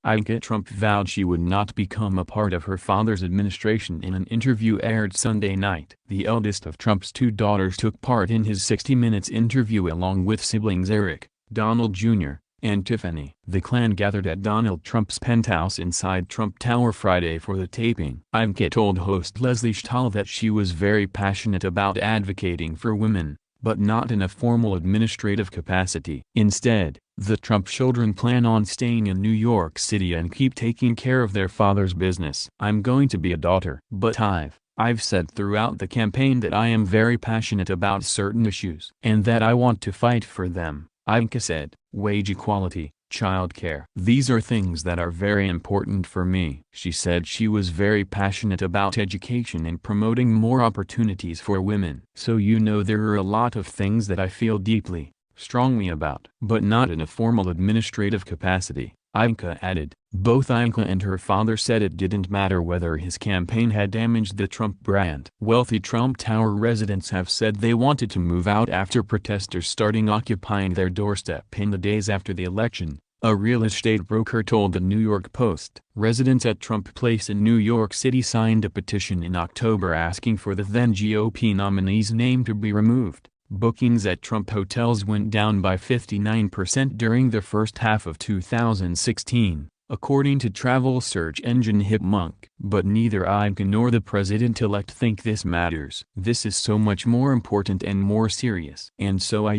Ivanka Trump vowed she would not become a part of her father's administration in an interview aired Sunday night. The eldest of Trump's two daughters took part in his 60 Minutes interview along with siblings Eric, Donald Jr., and Tiffany. The clan gathered at Donald Trump's penthouse inside Trump Tower Friday for the taping. Ivanka told host Leslie Stahl that she was very passionate about advocating for women, but not in a formal administrative capacity. Instead, the Trump children plan on staying in New York City and keep taking care of their father's business. "I'm going to be a daughter. But I've said throughout the campaign that I am very passionate about certain issues and that I want to fight for them," Ivanka said. "Wage equality, child care. These are things that are very important for me." She said she was very passionate about education and promoting more opportunities for women. "So there are a lot of things that I feel deeply, strongly about, but not in a formal administrative capacity," Ivanka added. Both Ivanka and her father said it didn't matter whether his campaign had damaged the Trump brand. Wealthy Trump Tower residents have said they wanted to move out after protesters starting occupying their doorstep in the days after the election, a real estate broker told the New York Post. Residents at Trump Place in New York City signed a petition in October asking for the then GOP nominee's name to be removed. Bookings at Trump hotels went down by 59% during the first half of 2016, according to travel search engine Hipmunk. But neither Ivanka nor the president-elect think this matters. "This is so much more important and more serious. And so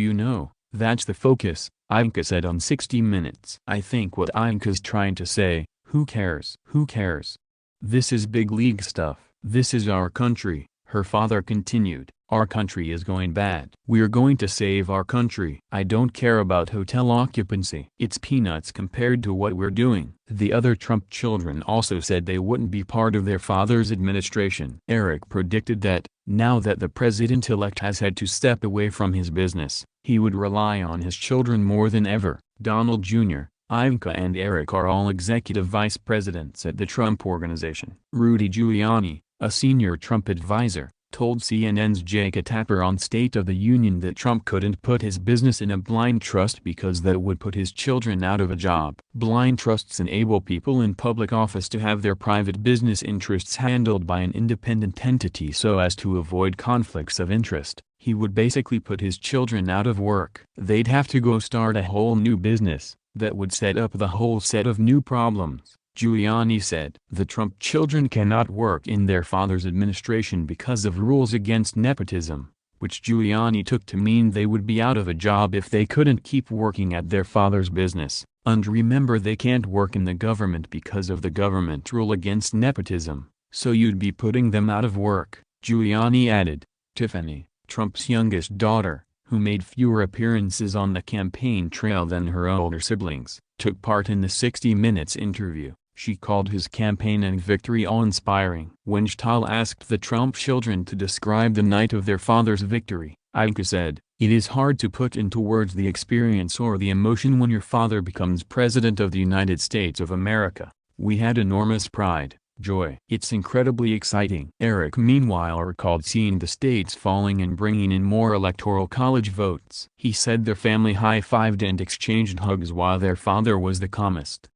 that's the focus," Ivanka said on 60 Minutes. "I think what Ivanka's trying to say, who cares? Who cares? This is big league stuff. This is our country," her father continued. "Our country is going bad. We're going to save our country. I don't care about hotel occupancy. It's peanuts compared to what we're doing." The other Trump children also said they wouldn't be part of their father's administration. Eric predicted that, now that the president-elect has had to step away from his business, he would rely on his children more than ever. Donald Jr., Ivanka and Eric are all executive vice presidents at the Trump Organization. Rudy Giuliani, a senior Trump advisor, told CNN's Jake Tapper on State of the Union that Trump couldn't put his business in a blind trust because that would put his children out of a job. Blind trusts enable people in public office to have their private business interests handled by an independent entity so as to avoid conflicts of interest. He would basically put his children out of work. They'd have to go start a whole new business that would set up the whole set of new problems, Giuliani said. The Trump children cannot work in their father's administration because of rules against nepotism, which Giuliani took to mean they would be out of a job if they couldn't keep working at their father's business. And remember, they can't work in the government because of the government rule against nepotism, so you'd be putting them out of work, Giuliani added. Tiffany, Trump's youngest daughter, who made fewer appearances on the campaign trail than her older siblings, took part in the 60 Minutes interview. She called his campaign and victory awe-inspiring. When Stahl asked the Trump children to describe the night of their father's victory, Ivanka said, "It is hard to put into words the experience or the emotion when your father becomes President of the United States of America. We had enormous pride, joy. It's incredibly exciting." Eric meanwhile recalled seeing the states falling and bringing in more electoral college votes. He said their family high-fived and exchanged hugs while their father was the calmest.